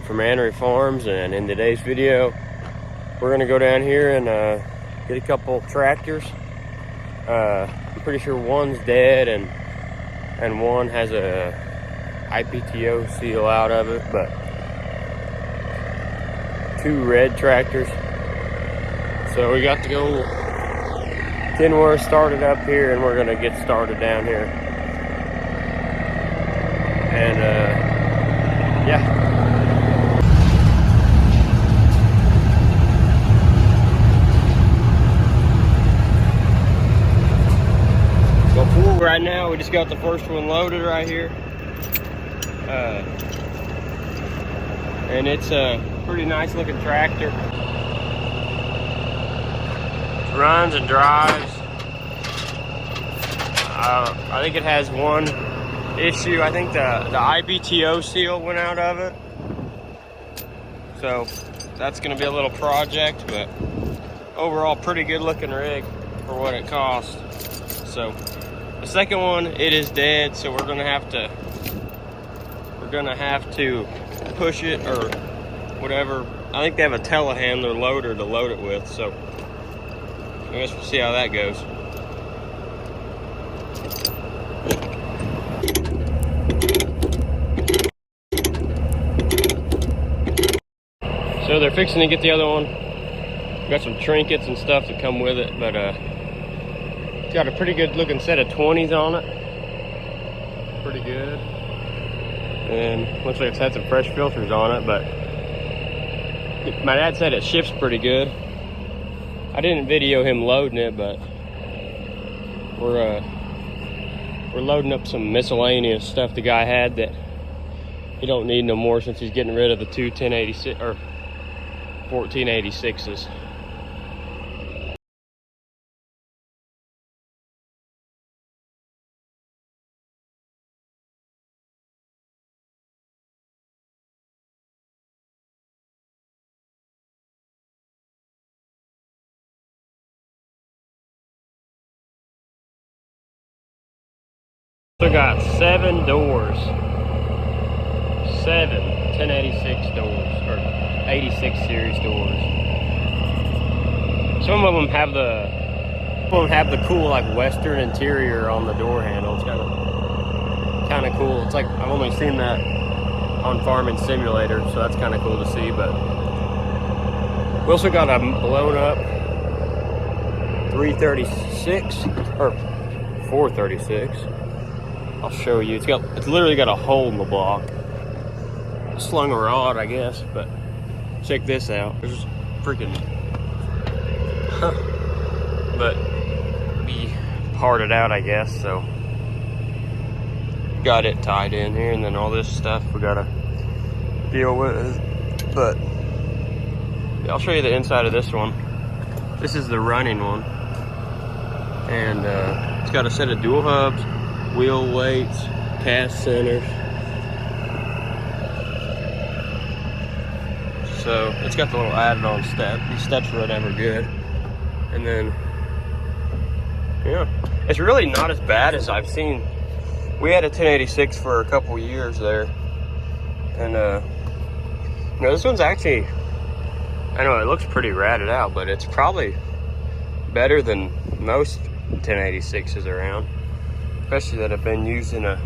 from Annery Farms, and in today's video we're gonna go down here and get a couple tractors. I'm pretty sure one's dead and one has a IPTO seal out of it, but two red tractors. So we got to go Kenworth started up here, and we're gonna get started down here. And yeah. Well, right now we just got the first one loaded right here. And it's a pretty nice looking tractor. Runs and drives. I think it has one issue. I think the IBTO seal went out of it. So that's gonna be a little project, but overall pretty good looking rig for what it costs. So the second one, it is dead, so we're gonna have to push it or whatever. I think they have a telehandler loader to load it with, so I guess we'll see how that goes. So they're fixing to get the other one. Got some trinkets and stuff that come with it, but it's got a pretty good looking set of 20s on it. Pretty good. And looks like it's had some fresh filters on it, but my dad said it shifts pretty good. I didn't video him loading it, but we're loading up some miscellaneous stuff the guy had that he don't need no more since he's getting rid of the two 1086 or 1486s. So got 7 doors. 7 1086 doors, or 86 series doors. Some of them have the cool like Western interior on the door handle. It's kind of cool. It's like I've only seen that on Farming Simulator, so that's kind of cool to see. But we also got a blown up 336 or 436. I'll show you. It's literally got a hole in the block. Slung a rod, I guess, but check this out. There's freaking but be parted out, I guess. So got it tied in here, and then all this stuff we gotta deal with. But I'll show you the inside of this one. This is the running one, and it's got a set of dual hubs, wheel weights, cast centers. So it's got the little added on step. These steps were never good. And then, yeah, it's really not as bad as I've seen. We had a 1086 for a couple years there. And you know, this one's actually, I know it looks pretty ratted out, but it's probably better than most 1086s around. Especially that have been used in a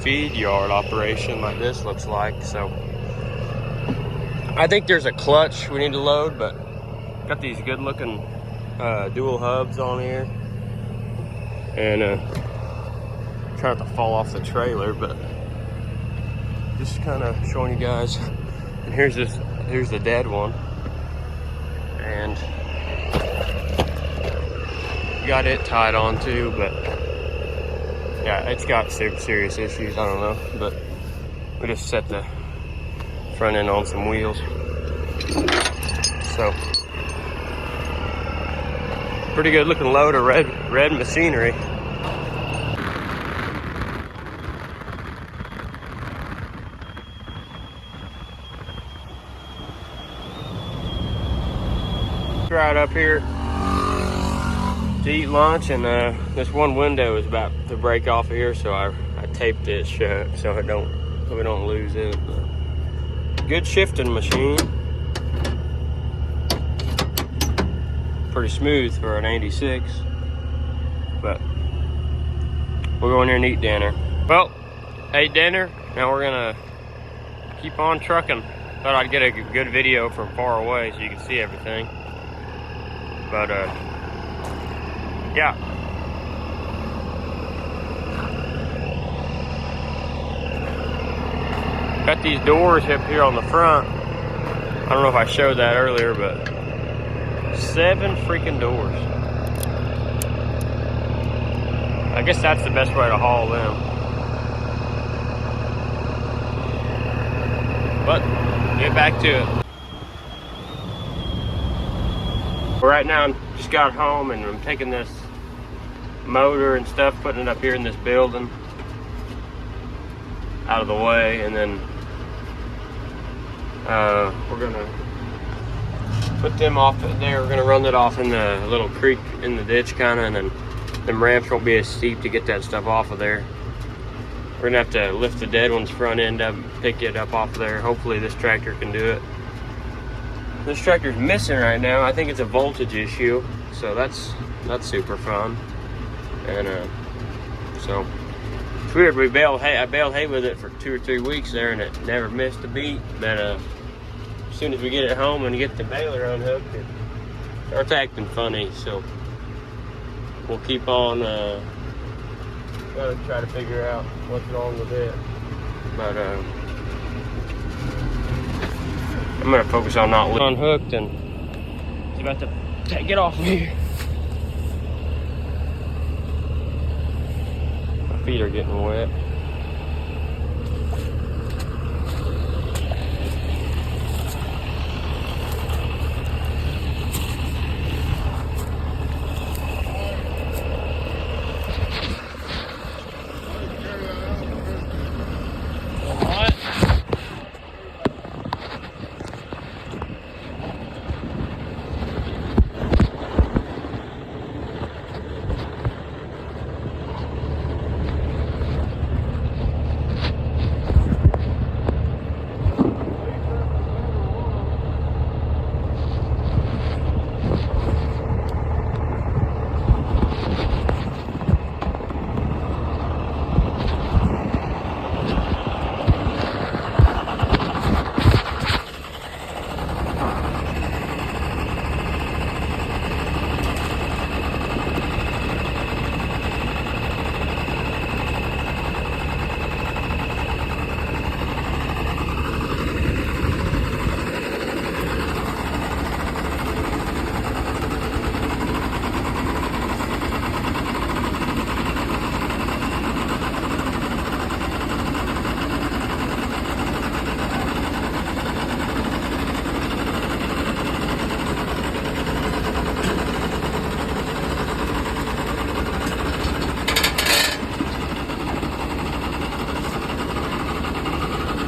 feed yard operation like this looks like. So I think there's a clutch we need to load, but got these good looking dual hubs on here. And try not to fall off the trailer, but just kind of showing you guys. And here's the dead one. And got it tied on too, but yeah, it's got serious issues. I don't know, but we just set the front end on some wheels. So pretty good looking load of red machinery. Right up here to eat lunch, and this one window is about to break off of here, so I taped it shut so we don't lose it. But good shifting machine. Pretty smooth for an 86. But we'll go in here and eat dinner. Well, ate dinner. Now we're gonna keep on trucking. Thought I'd get a good video from far away so you can see everything. But yeah. Got these doors up here on the front. I don't know if I showed that earlier, but 7 freaking doors. I guess that's the best way to haul them. But get back to it. Right now I just got home and I'm taking this motor and stuff, putting it up here in this building out of the way, and then we're gonna put them off there. We're gonna run that off in the little creek in the ditch kinda, and then them ramps won't be as steep to get that stuff off of there. We're gonna have to lift the dead one's front end up and pick it up off of there. Hopefully this tractor can do it. This tractor's missing right now. I think it's a voltage issue, so that's super fun. And so it's weird. I baled hay with it for 2 or 3 weeks there, and it never missed a beat. But as soon as we get it home and get the baler unhooked, it starts acting funny. So we'll keep on try to figure out what's wrong with it. But I'm gonna focus on not unhooked, and it's about to take it off of here. My feet are getting wet.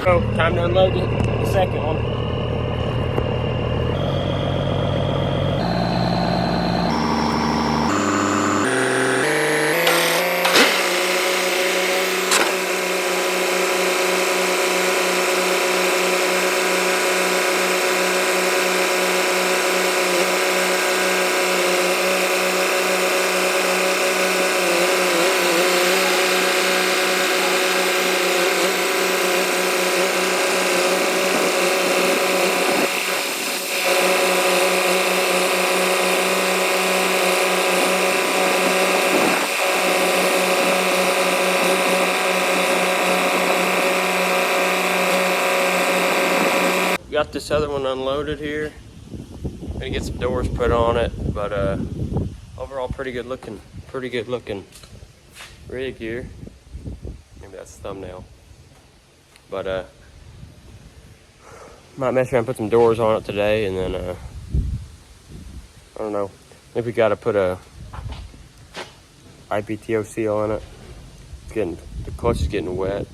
So, time to unload the second one. Got this other one unloaded here. Gonna get some doors put on it, but overall pretty good looking rig here. Maybe that's the thumbnail. But might mess around and put some doors on it today, and then I don't know. Maybe we gotta put a IPTO seal on it. The clutch is getting wet,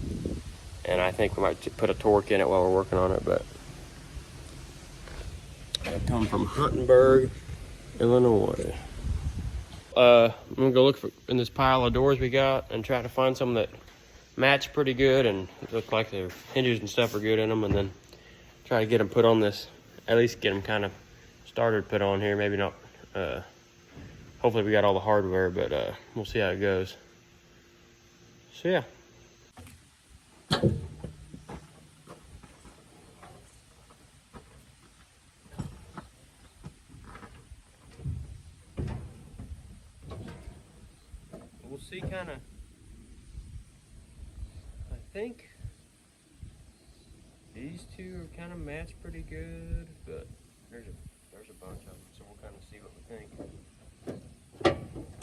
and I think we might put a torque in it while we're working on it. But I come from Huntingburg, Illinois. I'm gonna go look in this pile of doors we got and try to find some that match pretty good and look like their hinges and stuff are good in them, and then try to get them put on this, at least get them kind of started, put on here. Maybe not, hopefully we got all the hardware, but we'll see how it goes. So yeah. We'll see kind of, I think these two are kind of matched pretty good, but there's a bunch of them, so we'll kind of see what we think.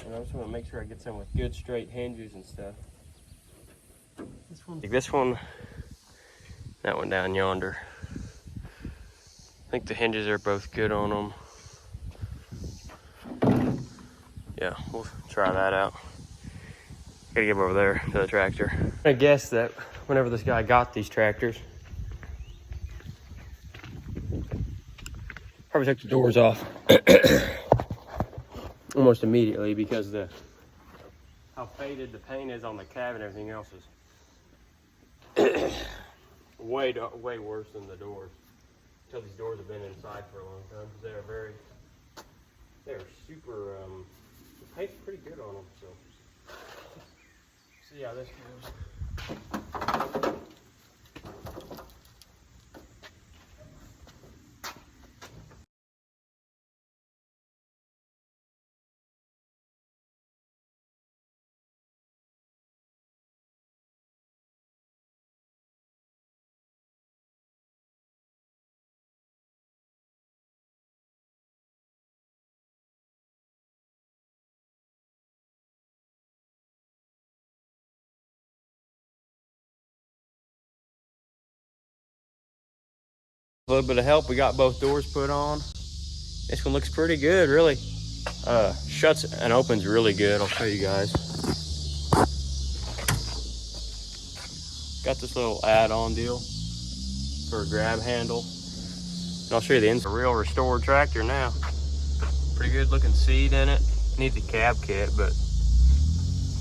And I just want to make sure I get some with good straight hinges and stuff. This one, that one down yonder. I think the hinges are both good on them. Yeah, we'll try that out. Gotta get over there to the tractor. I guess that whenever this guy got these tractors, probably took the doors off almost immediately because how faded the paint is on the cab and everything else is way worse than the doors. Until these doors have been inside for a long time. They're super, the paint's pretty good on them, so. See how this goes. A little bit of help, we got both doors put on. This one looks pretty good, really. Shuts and opens really good. I'll show you guys. Got this little add-on deal for a grab handle. And I'll show you the inside. A real restored tractor now. Pretty good looking seat in it. Needs a cab kit, but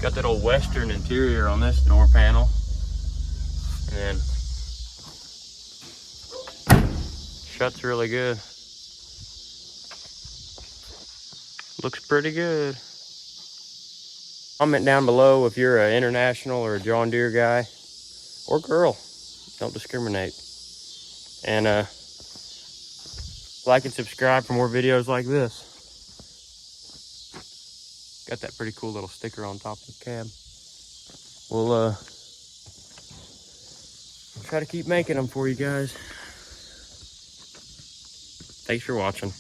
got that old Western interior on this door panel. And shuts really good. Looks pretty good. Comment down below if you're an International or a John Deere guy or girl. Don't discriminate. And like and subscribe for more videos like this. Got that pretty cool little sticker on top of the cab. We'll try to keep making them for you guys. Thanks for watching.